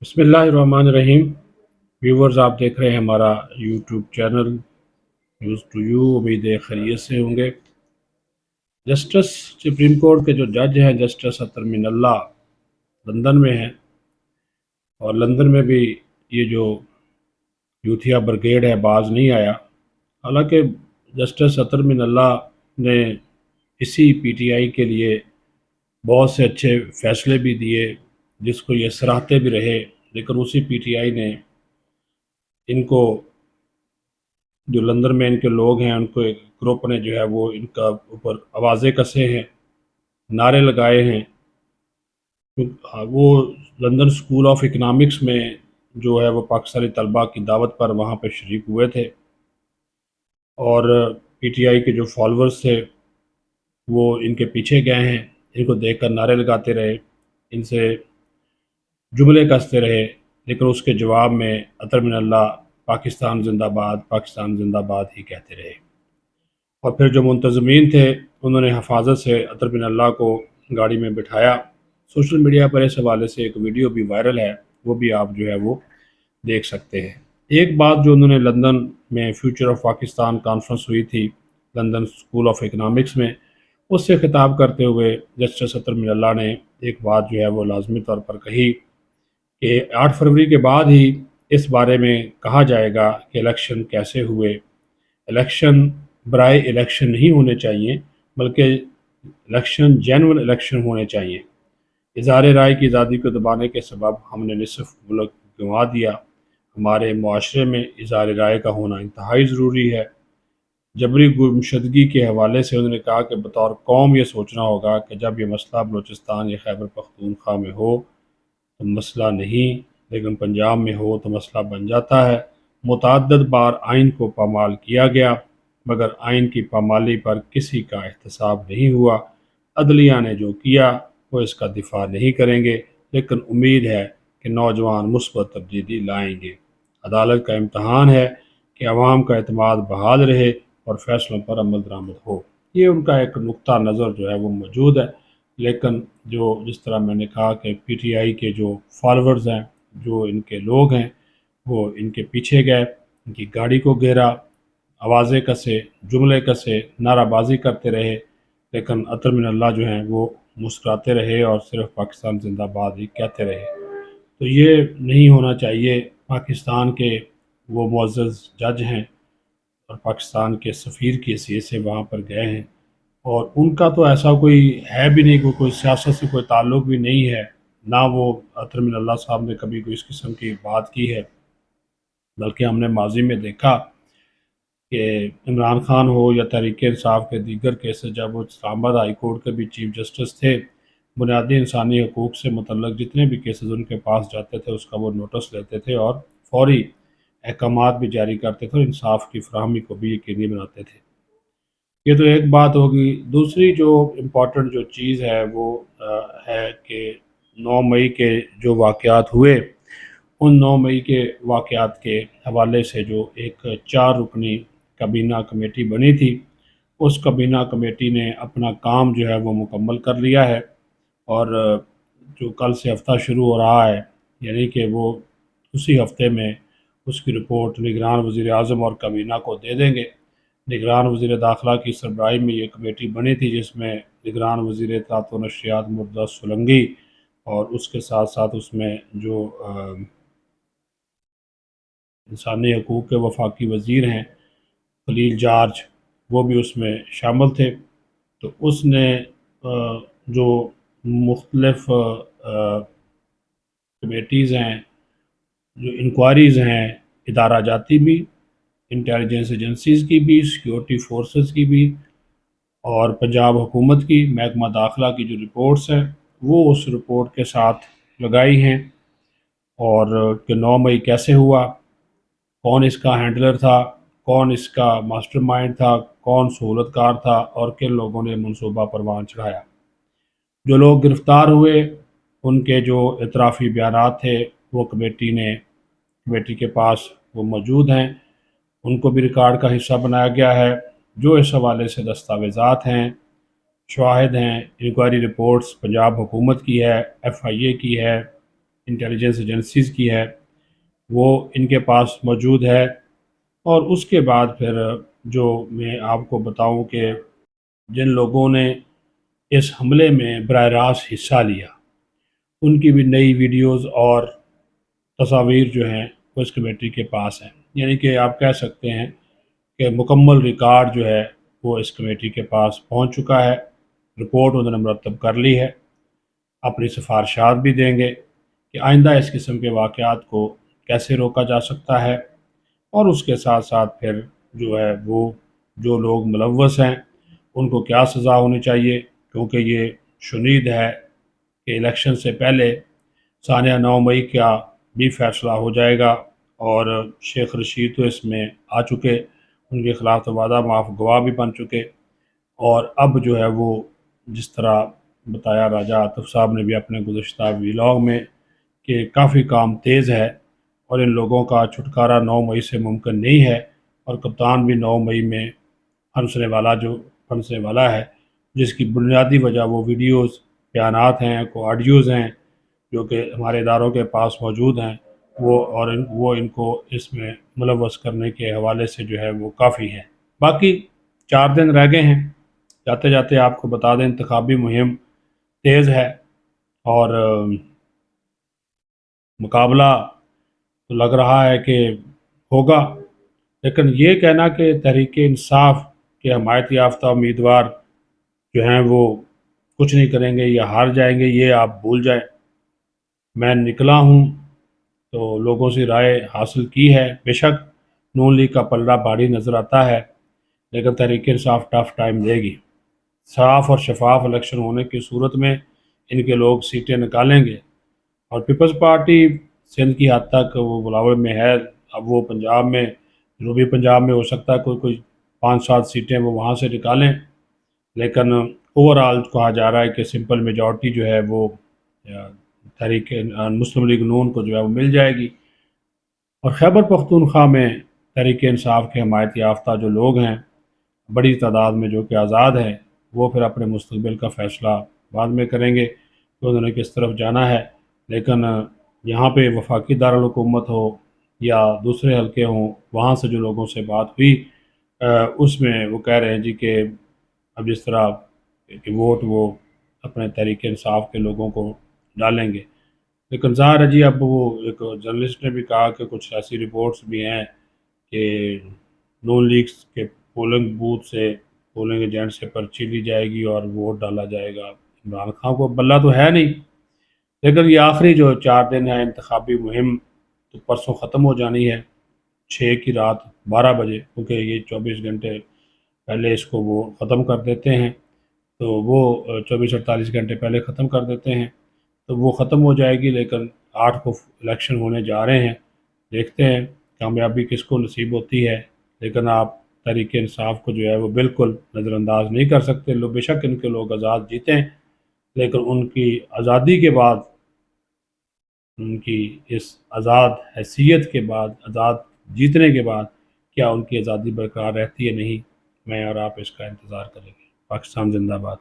بسم اللہ الرحمن الرحیم۔ ویورز، آپ دیکھ رہے ہیں ہمارا YouTube channel News To You. امید ہے خیریت سے ہوں گے۔ جسٹس سپریم کورٹ کے جو جج ہیں جسٹس اطہر من اللہ لندن میں ہیں، اور لندن میں بھی یہ جو یوتھیا بریگیڈ ہے باز نہیں آیا۔ حالانکہ جسٹس اطہر من اللہ نے اسی پی ٹی آئی کے لیے بہت سے اچھے فیصلے بھی دیے، جس کو یہ سراہتے بھی رہے، لیکن اسی پی ٹی آئی نے ان کو، جو لندن میں ان کے لوگ ہیں، ان کو ایک گروپ نے جو ہے وہ ان کا اوپر آوازیں کسے ہیں، نعرے لگائے ہیں۔ وہ لندن اسکول آف اکنامکس میں جو ہے وہ پاکستانی طلباء کی دعوت پر وہاں پہ شریک ہوئے تھے، اور پی ٹی آئی کے جو فالورز تھے وہ ان کے پیچھے گئے ہیں، ان کو دیکھ کر نعرے لگاتے رہے، ان سے جملے کستے رہے، لیکن اس کے جواب میں اطہر من اللہ پاکستان زندہ باد، پاکستان زندہ باد ہی کہتے رہے۔ اور پھر جو منتظمین تھے انہوں نے حفاظت سے اطہر من اللہ کو گاڑی میں بٹھایا۔ سوشل میڈیا پر اس حوالے سے ایک ویڈیو بھی وائرل ہے، وہ بھی آپ جو ہے وہ دیکھ سکتے ہیں۔ ایک بات جو انہوں نے لندن میں فیوچر آف پاکستان کانفرنس ہوئی تھی لندن اسکول آف اکنامکس میں، اس سے خطاب کرتے ہوئے جسٹس اطہر من اللہ نے ایک بات جو ہے وہ لازمی طور پر کہی کہ 8 فروری کے بعد ہی اس بارے میں کہا جائے گا کہ الیکشن کیسے ہوئے۔ الیکشن برائے الیکشن نہیں ہونے چاہیے، بلکہ الیکشن جینون الیکشن ہونے چاہیے۔ اظہار رائے کی آزادی کو دبانے کے سبب ہم نے نصف ملک گنوا دیا۔ ہمارے معاشرے میں اظہار رائے کا ہونا انتہائی ضروری ہے۔ جبری گمشدگی کے حوالے سے انہوں نے کہا کہ بطور قوم یہ سوچنا ہوگا کہ جب یہ مسئلہ بلوچستان یا خیبر پختونخوا میں ہو تو مسئلہ نہیں، لیکن پنجاب میں ہو تو مسئلہ بن جاتا ہے۔ متعدد بار آئین کو پامال کیا گیا، مگر آئین کی پامالی پر کسی کا احتساب نہیں ہوا۔ عدلیہ نے جو کیا وہ اس کا دفاع نہیں کریں گے، لیکن امید ہے کہ نوجوان مثبت تبدیلی لائیں گے۔ عدالت کا امتحان ہے کہ عوام کا اعتماد بحال رہے اور فیصلوں پر عمل درآمد ہو۔ یہ ان کا ایک نقطہ نظر جو ہے وہ موجود ہے، لیکن جس طرح میں نے کہا کہ پی ٹی آئی کے جو فالورز ہیں، جو ان کے لوگ ہیں، وہ ان کے پیچھے گئے، ان کی گاڑی کو گھیرا، آوازیں کسے، جملے کسے، نعرہ بازی کرتے رہے، لیکن اطہر من اللہ جو ہیں وہ مسکراتے رہے اور صرف پاکستان زندہ باد ہی کہتے رہے۔ تو یہ نہیں ہونا چاہیے۔ پاکستان کے وہ معزز جج ہیں اور پاکستان کے سفیر کی حیثیت سے وہاں پر گئے ہیں، اور ان کا تو ایسا کوئی ہے بھی نہیں، کوئی سیاست سے کوئی تعلق بھی نہیں ہے، نہ وہ اطہر من اللہ صاحب نے کبھی کوئی اس قسم کی بات کی ہے۔ بلکہ ہم نے ماضی میں دیکھا کہ عمران خان ہو یا تحریک انصاف کے دیگر کیسز، جب وہ اسلام آباد ہائی کورٹ کے بھی چیف جسٹس تھے، بنیادی انسانی حقوق سے متعلق جتنے بھی کیسز ان کے پاس جاتے تھے اس کا وہ نوٹس لیتے تھے اور فوری احکامات بھی جاری کرتے تھے اور انصاف کی فراہمی کو بھی یقینی بناتے تھے۔ یہ تو ایک بات ہوگی۔ دوسری جو امپورٹنٹ جو چیز ہے وہ ہے کہ 9 مئی کے جو واقعات ہوئے، ان 9 مئی کے واقعات کے حوالے سے جو ایک 4 رکنی کابینہ کمیٹی بنی تھی، اس کابینہ کمیٹی نے اپنا کام جو ہے وہ مکمل کر لیا ہے، اور جو کل سے ہفتہ شروع ہو رہا ہے، یعنی کہ وہ اسی ہفتے میں اس کی رپورٹ نگران وزیر اعظم اور کابینہ کو دے دیں گے۔ نگران وزیر داخلہ کی سربراہی میں یہ کمیٹی بنی تھی، جس میں نگران وزیر اطلاعات و نشریات مرتضیٰ سولنگی، اور اس کے ساتھ ساتھ اس میں جو انسانی حقوق کے وفاقی وزیر ہیں خلیل جارج، وہ بھی اس میں شامل تھے۔ تو اس نے جو مختلف کمیٹیز ہیں، جو انکوائریز ہیں، ادارہ جاتی بھی، انٹیلیجنس ایجنسیز کی بھی، سیکیورٹی فورسز کی بھی، اور پنجاب حکومت کی محکمہ داخلہ کی جو رپورٹس ہیں، وہ اس رپورٹ کے ساتھ لگائی ہیں، اور کہ 9 مئی کیسے ہوا، کون اس کا ہینڈلر تھا، کون اس کا ماسٹر مائنڈ تھا، کون سہولت کار تھا، اور کن لوگوں نے منصوبہ پروان چڑھایا۔ جو لوگ گرفتار ہوئے ان کے جو اعترافی بیانات تھے وہ کمیٹی کے پاس وہ موجود ہیں، ان کو بھی ریکارڈ کا حصہ بنایا گیا ہے۔ جو اس حوالے سے دستاویزات ہیں، شواہد ہیں، انکوائری رپورٹس پنجاب حکومت کی ہے، ایف آئی اے کی ہے، انٹیلیجنس ایجنسیز کی ہے وہ ان کے پاس موجود ہے، اور اس کے بعد پھر جو میں آپ کو بتاؤں کہ جن لوگوں نے اس حملے میں براہ راست حصہ لیا ان کی بھی نئی ویڈیوز اور تصاویر جو ہیں وہ اس کمیٹی کے پاس ہیں، یعنی کہ آپ کہہ سکتے ہیں کہ مکمل ریکارڈ جو ہے وہ اس کمیٹی کے پاس پہنچ چکا ہے، رپورٹ انہوں نے مرتب کر لی ہے، اپنی سفارشات بھی دیں گے کہ آئندہ اس قسم کے واقعات کو کیسے روکا جا سکتا ہے، اور اس کے ساتھ ساتھ پھر جو ہے وہ جو لوگ ملوث ہیں ان کو کیا سزا ہونی چاہیے، کیونکہ یہ شنید ہے کہ الیکشن سے پہلے ثانیہ 9 مئی کا بھی فیصلہ ہو جائے گا، اور شیخ رشید تو اس میں آ چکے، ان کے خلاف تو وعدہ معاف گواہ بھی بن چکے، اور اب جو ہے وہ جس طرح بتایا راجہ عاطف صاحب نے بھی اپنے گزشتہ ویلاگ میں کہ کافی کام تیز ہے، اور ان لوگوں کا چھٹکارا 9 مئی سے ممکن نہیں ہے، اور کپتان بھی 9 مئی میں پھنسنے والا ہے، جس کی بنیادی وجہ وہ ویڈیوز، بیانات ہیں، کو آڈیوز ہیں جو کہ ہمارے اداروں کے پاس موجود ہیں، وہ ان کو اس میں ملوث کرنے کے حوالے سے جو ہے وہ کافی ہے۔ باقی 4 دن رہ گئے ہیں، جاتے جاتے آپ کو بتا دیں انتخابی مہم تیز ہے، اور مقابلہ تو لگ رہا ہے کہ ہوگا، لیکن یہ کہنا کہ تحریک انصاف کے حمایت یافتہ امیدوار جو ہیں وہ کچھ نہیں کریں گے یا ہار جائیں گے، یہ آپ بھول جائیں۔ میں نکلا ہوں تو لوگوں سے رائے حاصل کی ہے، بے شک نون لیگ کا پلڑا بھاری نظر آتا ہے، لیکن تحریک انصاف ٹف ٹائم دے گی۔ صاف اور شفاف الیکشن ہونے کی صورت میں ان کے لوگ سیٹیں نکالیں گے، اور پیپلز پارٹی سندھ کی حد تک وہ بلاوے میں ہے، اب وہ پنجاب میں، جنوبی پنجاب میں ہو سکتا ہے کوئی 5-7 سیٹیں وہ وہاں سے نکالیں، لیکن اوور آل کہا جا رہا ہے کہ سمپل میجورٹی جو ہے وہ تحریک مسلم لیگ نون کو جو ہے وہ مل جائے گی، اور خیبر پختونخوا میں تحریک انصاف کے حمایت یافتہ جو لوگ ہیں بڑی تعداد میں جو کہ آزاد ہیں، وہ پھر اپنے مستقبل کا فیصلہ بعد میں کریں گے کہ انہوں نے کس طرف جانا ہے، لیکن یہاں پہ وفاقی دارالحکومت ہو یا دوسرے حلقے ہوں، وہاں سے جو لوگوں سے بات ہوئی اس میں وہ کہہ رہے ہیں جی کہ اب جس طرح کہ ووٹ وہ اپنے تحریک انصاف کے لوگوں کو ڈالیں گے، لیکن ظاہر ہے جی اب وہ ایک جرنلسٹ نے بھی کہا کہ کچھ ایسی رپورٹس بھی ہیں کہ نون لیگس کے پولنگ بوتھ سے، پولنگ ایجنٹ سے پرچی لی جائے گی اور ووٹ ڈالا جائے گا عمران خان کو، بلہ تو ہے نہیں، لیکن یہ آخری جو 4 دن ہے انتخابی مہم تو پرسوں ختم ہو جانی ہے، 6 کی رات 12 بجے، کیونکہ یہ 24 گھنٹے پہلے اس کو وہ ختم کر دیتے ہیں، تو وہ 24-48 گھنٹے پہلے ختم کر دیتے ہیں، تو وہ ختم ہو جائے گی، لیکن 8 کو الیکشن ہونے جا رہے ہیں، دیکھتے ہیں کامیابی کس کو نصیب ہوتی ہے، لیکن آپ تحریک انصاف کو جو ہے وہ بالکل نظر انداز نہیں کر سکتے، بے شک ان کے لوگ آزاد جیتے ہیں، لیکن ان کی آزادی کے بعد، ان کی اس آزاد حیثیت کے بعد، آزاد جیتنے کے بعد کیا ان کی آزادی برقرار رہتی ہے نہیں، میں اور آپ اس کا انتظار کریں گے۔ پاکستان زندہ باد۔